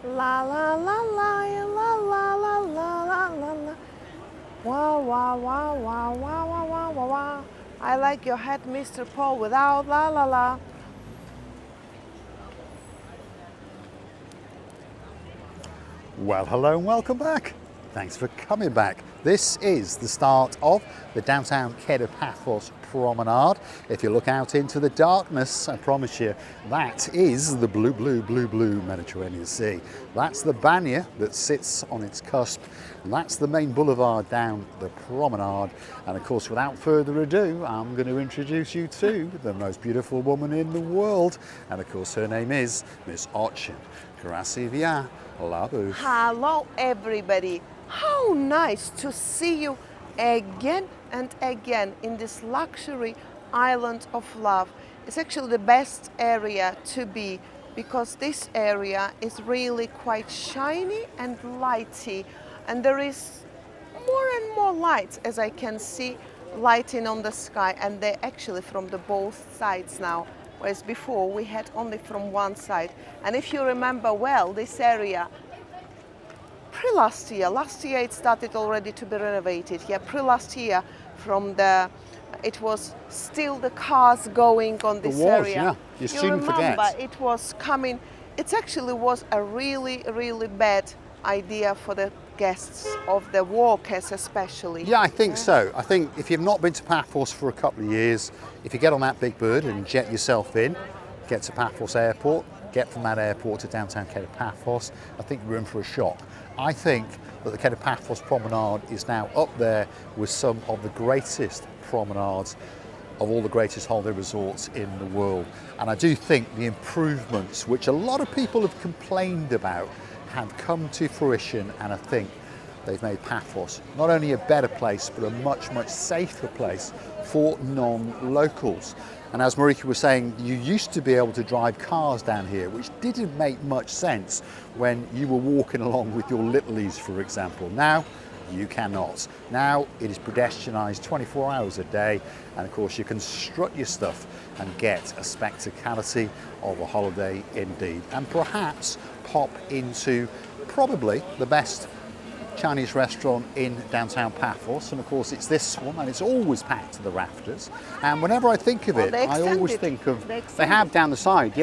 La la la la la la la la la la la. Wow wow wow wow wow wow wow wow wow. I like your hat, Mr. Paul, without la la la. Well, hello and welcome back. Thanks for coming back. This is the start of the downtown Paphos promenade. If you look out into the darkness, I promise you, that is the blue Mediterranean Sea. That's the Banya that sits on its cusp. And that's the main boulevard down the promenade. And of course, without further ado, I'm going to introduce you to the most beautiful woman in the world. And of course, her name is Miss Ochin. Krasivia Labu. Hello everybody. How nice to see you again and again in this luxury island of love. It's actually the best area to be because this area is really quite shiny and lighty, and there is more and more lights, as I can see, lighting on the sky, and they're actually from the both sides now, whereas before we had only from one side. And if you remember well, this area last year it started already to be renovated. Yeah, last year it was still the cars going on this area. Yeah. You soon remember forget. it was coming. It actually was a really bad idea for the guests of the walkers especially. Yeah, I think so. I think if you've not been to Paphos for a couple of years, if you get on that big bird and jet yourself in, get to Paphos airport, get from that airport to downtown Paphos, I think you're in for a shock. I think that the Paphos promenade is now up there with some of the greatest promenades of all the greatest holiday resorts in the world. And I do think the improvements, which a lot of people have complained about, have come to fruition, and I think they've made Paphos not only a better place, but a much safer place for non-locals. And as Marika was saying, you used to be able to drive cars down here, which didn't make much sense when you were walking along with your littlies, for example. Now, you cannot. Now, it is pedestrianised 24 hours a day, and of course, you can strut your stuff and get a spectacality of a holiday indeed. And perhaps pop into probably the best Chinese restaurant in downtown Paphos, and of course it's this one, and it's always packed to the rafters. And whenever I think of it, I always think of they have down the side,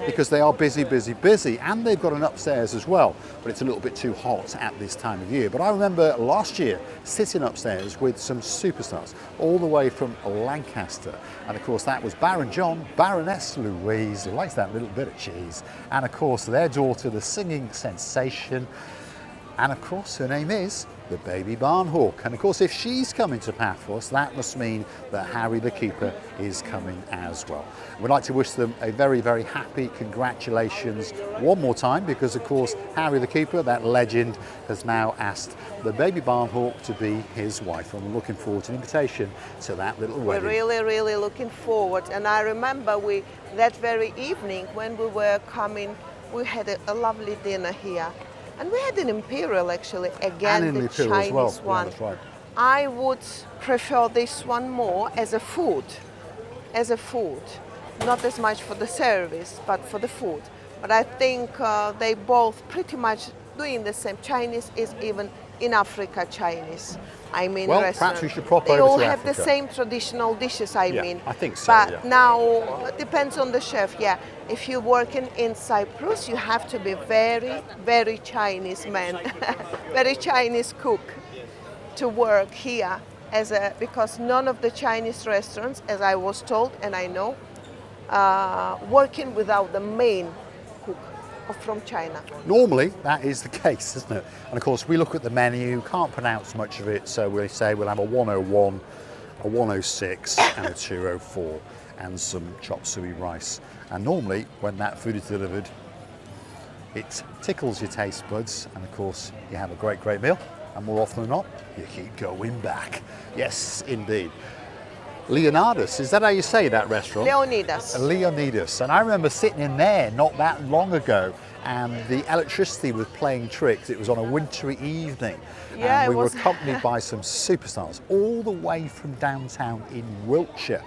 because they are busy, and they've got an upstairs as well, but it's a little bit too hot at this time of year. But I remember last year sitting upstairs with some superstars all the way from Lancaster, and of course that was Baron John, Baroness Louise, who likes that little bit of cheese, and of course their daughter, the singing sensation. And of course, her name is the Baby Barnhawk. And of course, if she's coming to Paphos, that must mean that Harry the Keeper is coming as well. We'd like to wish them a very happy congratulations one more time, because of course, Harry the Keeper, that legend, has now asked the Baby Barnhawk to be his wife. And we're looking forward to an invitation to that little wedding. We're really looking forward. And I remember that very evening when we were coming, we had a lovely dinner here. And we had an imperial actually, again the Chinese one. Yeah, that's right. I would prefer this one more as a food, not as much for the service, but for the food. But I think they both pretty much doing the same. Chinese is even in Africa Chinese. I mean, well, restaurant. perhaps we should pop they over all to have Africa. the same traditional dishes, I mean. I think so, But now, it depends on the chef, If you're working in Cyprus, you have to be very Chinese man, very Chinese cook to work here because none of the Chinese restaurants, as I was told, and I know, working without the main cook from China. Normally, that is the case, isn't it? And of course, we look at the menu, can't pronounce much of it, so we say we'll have a 101, a 106, and a 204, and some chop suey rice. And normally, when that food is delivered, it tickles your taste buds, and of course, you have a great meal, and more often than not, you keep going back. Yes, indeed. Leonardis, is that how you say that restaurant? Leonardis. And I remember sitting in there not that long ago, and the electricity was playing tricks. It was on a wintry evening, and we were accompanied by some superstars all the way from downtown in Wiltshire.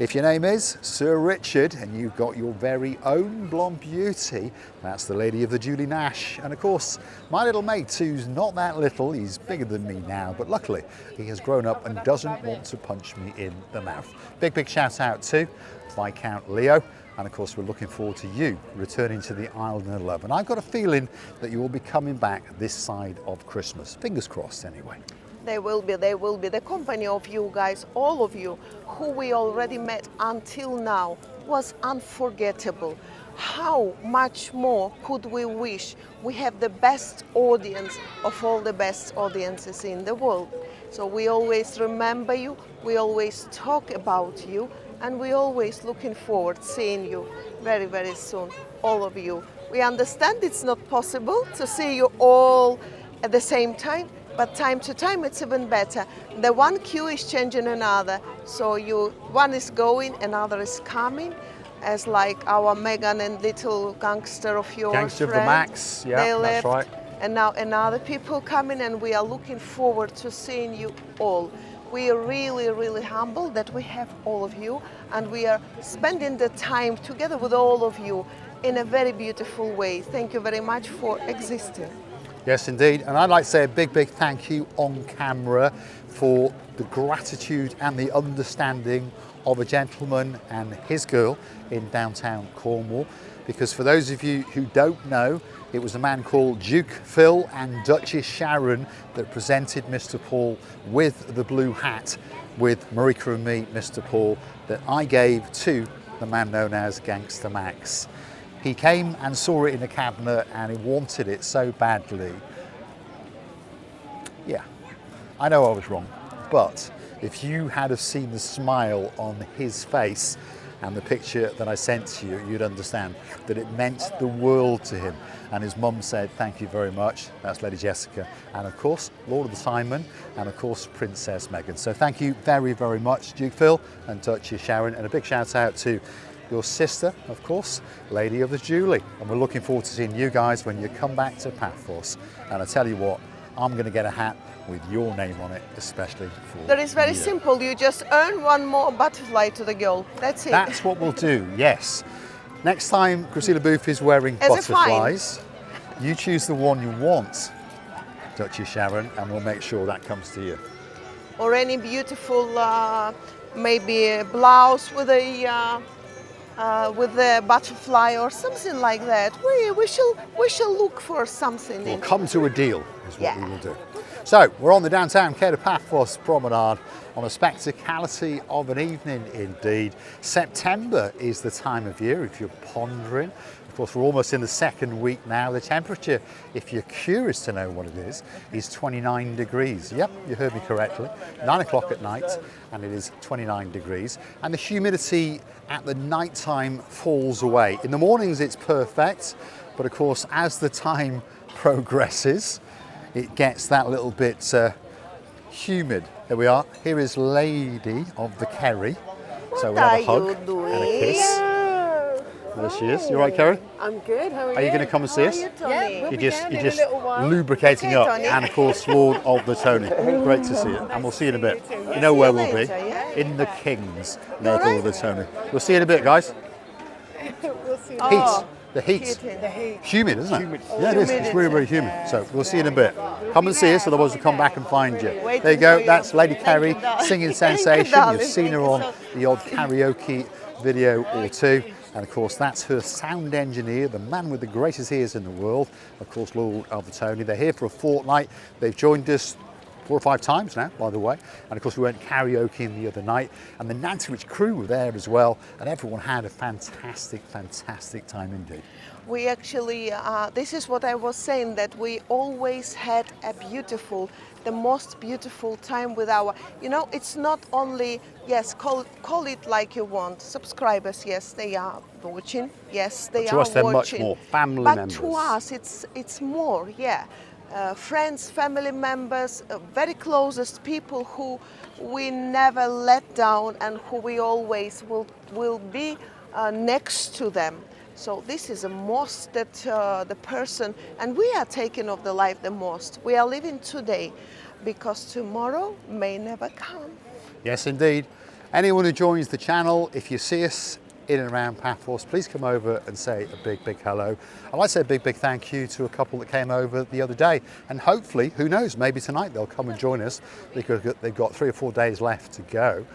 If your name is Sir Richard and you've got your very own blonde beauty, that's the lady of the Julie Nash. And of course, my little mate who's not that little, he's bigger than me now, but luckily he has grown up and doesn't want to punch me in the mouth. Big shout out to Viscount Leo. And of course, we're looking forward to you returning to the island of love. And I've got a feeling that you will be coming back this side of Christmas. Fingers crossed anyway. They will be. The company of you guys, all of you, who we already met until now, was unforgettable. How much more could we wish? We have the best audience of all the best audiences in the world. So we always remember you, we always talk about you, and we always looking forward seeing you very soon, all of you. We understand it's not possible to see you all at the same time, but time to time it's even better. The one queue is changing another, so one is going, another is coming, as like our Megan and little gangster of yours. Gangster of the Max, yeah, they that's left, right. And now another people coming, and we are looking forward to seeing you all. We are really humbled that we have all of you, and we are spending the time together with all of you in a very beautiful way. Thank you very much for existing. Yes, indeed. And I'd like to say a big thank you on camera for the gratitude and the understanding of a gentleman and his girl in downtown Cornwall. Because for those of you who don't know, it was a man called Duke Phil and Duchess Sharon that presented Mr. Paul with the blue hat with Marika and me, Mr. Paul, that I gave to the man known as Gangster Max. He came and saw it in the cabinet and he wanted it so badly. Yeah, I know I was wrong, but if you had have seen the smile on his face and the picture that I sent to you, you'd understand that it meant the world to him. And his mum said, thank you very much. That's Lady Jessica. And of course, Lord of the Simon, and of course, Princess Meghan. So thank you very much, Duke Phil and Duchess Sharon. And a big shout out to your sister, of course, Lady of the Julie. And we're looking forward to seeing you guys when you come back to Paphos. And I tell you what, I'm going to get a hat with your name on it, especially for That is very you. simple. You just earn one more butterfly to the girl. That's it. That's what we'll do, yes. Next time Christina Booth is wearing As a butterflies, you choose the one you want, Duchess Sharon, and we'll make sure that comes to you. Or any beautiful, maybe a blouse with a butterfly or something like that. We shall look for something. We'll come to a deal, is what we will do. So we're on the downtown Cape Paphos promenade on a spectacality of an evening indeed. September is the time of year if you're pondering. Of course, we're almost in the second week now. The temperature, if you're curious to know what it is 29 degrees. Yep, you heard me correctly. 9 o'clock at night, and it is 29 degrees. And the humidity at the night time falls away. In the mornings, it's perfect. But of course, as the time progresses, it gets that little bit humid. There we are. Here is Lady of the Kerry. So we'll have a hug and a kiss. There she is. You all right, Kerry? I'm good. How are you? Are you going to come and see us? Yeah, we'll You're be just, down you're in a just little while. lubricating Okay, up. Tony. And of course, Lord of the Tony. Great to see you. And we'll see you in a bit. You know where we'll be? later, yeah? In the King's, Lord of the Tony. We'll see you in a bit, guys. We'll see. Heat. The heat. The heat. Humid, isn't it? Yeah, it is. It's really humid. So we'll see you in a bit. Come and see us, otherwise we'll come back and find you. There you go. That's Lady Kerry, singing sensation. darling. You've seen her on the odd karaoke video or two. And of course, that's her sound engineer, the man with the greatest ears in the world. Of course, Lord of the Tony. They're here for a fortnight. They've joined us 4 or 5 times now, by the way. And of course, we went karaokeing the other night, and the Nantucket crew were there as well, and everyone had a fantastic time indeed. We actually, this is what I was saying, that we always had a the most beautiful time with our, it's not only, yes, call it like you want. Subscribers, yes, they are watching. Yes, they to are us, they're watching. much more family but members. to us, it's more, yeah. Friends, family members, very closest people who we never let down and who we always will be next to them. So this is the most that the person, and we are taking of the life the most. We are living today because tomorrow may never come. Yes, indeed. Anyone who joins the channel, if you see us in and around Paphos, please come over and say a big hello. I'd like to say a big thank you to a couple that came over the other day, and hopefully, who knows, maybe tonight they'll come and join us because they've got 3 or 4 days left to go.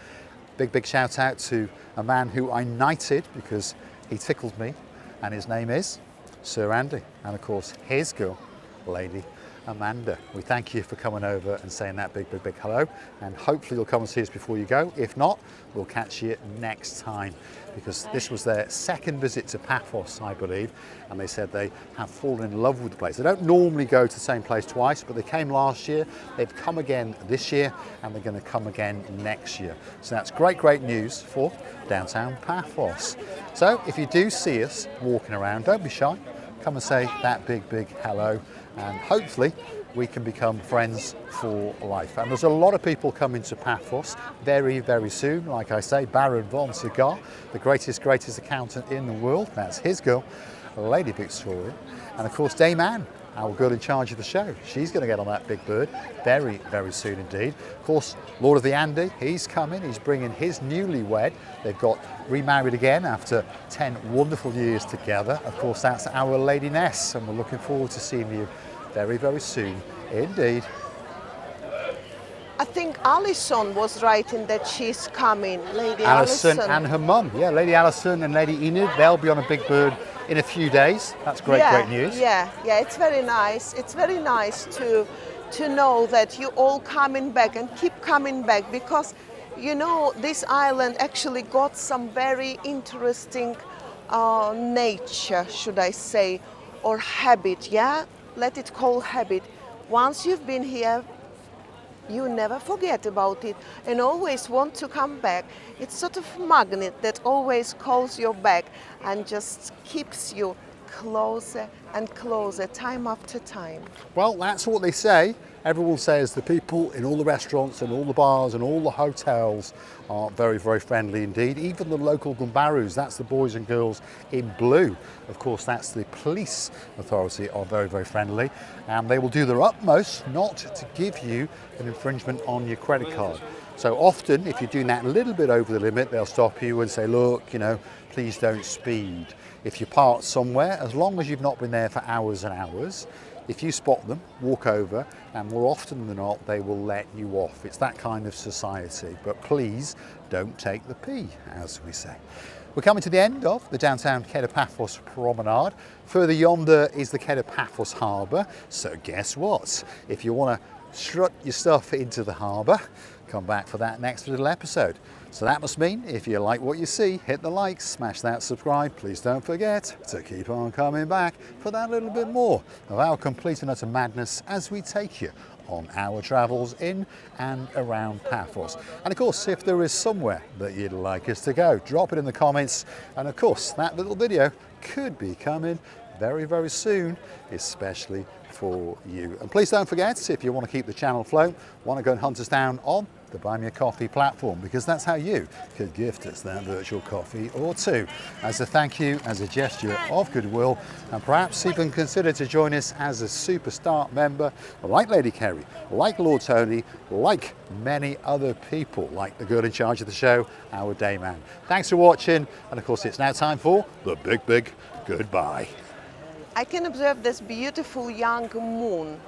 Big shout out to a man who I knighted because he tickled me, and his name is Sir Andy, and of course his girl, Lady Amanda. We thank you for coming over and saying that big hello, and hopefully you'll come and see us before you go. If not, we'll catch you next time, because this was their second visit to Paphos, I believe, and they said they have fallen in love with the place. They don't normally go to the same place twice, but they came last year, they've come again this year, and they're going to come again next year. So that's great news for downtown Paphos. So if you do see us walking around, don't be shy. Come and say that big hello, and hopefully we can become friends for life. And there's a lot of people coming to Paphos very soon. Like I say, Baron von Cigar, the greatest accountant in the world. That's his girl, Lady Victoria. And of course, Dame Anne, our girl in charge of the show. She's going to get on that big bird very soon indeed. Of course, Lord of the Andy, he's coming. He's bringing his newlywed. They've got remarried again after 10 wonderful years together. Of course, that's our Lady Ness, and we're looking forward to seeing you very soon indeed. I think Alison was writing that she's coming, Lady Alison Alison. and her mum. Yeah, Lady Alison and Lady Enid, they'll be on a big bird in a few days. That's great news. Yeah, it's very nice. It's very nice to know that you all coming back and keep coming back, because you know this island actually got some very interesting nature, should I say, or habit. Yeah, let it call habit. Once you've been here, you never forget about it and always want to come back. It's sort of magnet that always calls you back and just keeps you closer and closer time after time. Well, that's what they say. Everyone says the people in all the restaurants and all the bars and all the hotels are very friendly indeed. Even the local gumbarus, that's the boys and girls in blue. Of course, that's the police authority, are very friendly. And they will do their utmost not to give you an infringement on your credit card. So often, if you're doing that a little bit over the limit, they'll stop you and say, look, please don't speed. If you park somewhere, as long as you've not been there for hours and hours, if you spot them, walk over, and more often than not, they will let you off. It's that kind of society. But please don't take the pee, as we say. We're coming to the end of the downtown Paphos promenade. Further yonder is the Paphos harbour. So guess what? If you want to strut your stuff into the harbour, come back for that next little episode. So that must mean if you like what you see, hit the like, smash that subscribe. Please don't forget to keep on coming back for that little bit more of our complete and utter madness as we take you on our travels in and around Paphos. And of course, if there is somewhere that you'd like us to go, drop it in the comments. And of course, that little video could be coming very soon, especially for you. And please don't forget, if you want to keep the channel afloat, want to go and hunt us down on the Buy Me a Coffee platform, because that's how you could gift us that virtual coffee or two as a thank you, as a gesture of goodwill, and perhaps even consider to join us as a superstar member like Lady Kerry, like Lord Tony, like many other people, like the girl in charge of the show, our Dame Anne. Thanks for watching, and of course it's now time for the big goodbye. I can observe this beautiful young moon,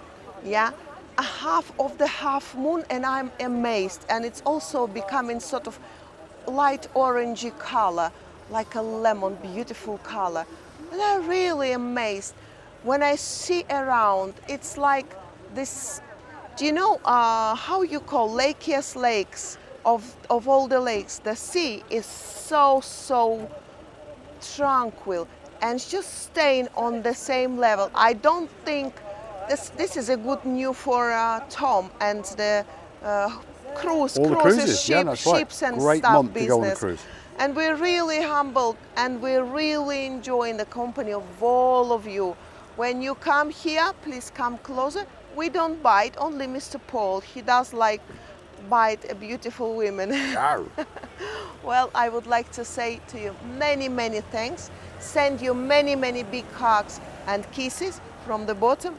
yeah? A half of the half moon, and I'm amazed. And it's also becoming sort of light orangey color, like a lemon, beautiful color. And I'm really amazed. When I see around, it's like this, do you know how you call lakiest lakes of all the lakes? The sea is so tranquil and just staying on the same level. I don't think this is a good news for Tom and the cruises, ships and Great stuff month business. to go on a cruise. And we're really humbled and we're really enjoying the company of all of you. When you come here, please come closer. We don't bite, only Mr. Paul. He does like bite a beautiful women. Well, I would like to say to you many thanks. Send you many big hugs and kisses from the bottom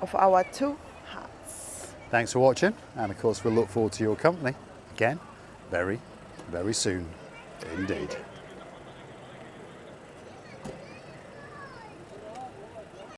of our two hearts. Thanks for watching, and of course we'll look forward to your company again very very soon indeed.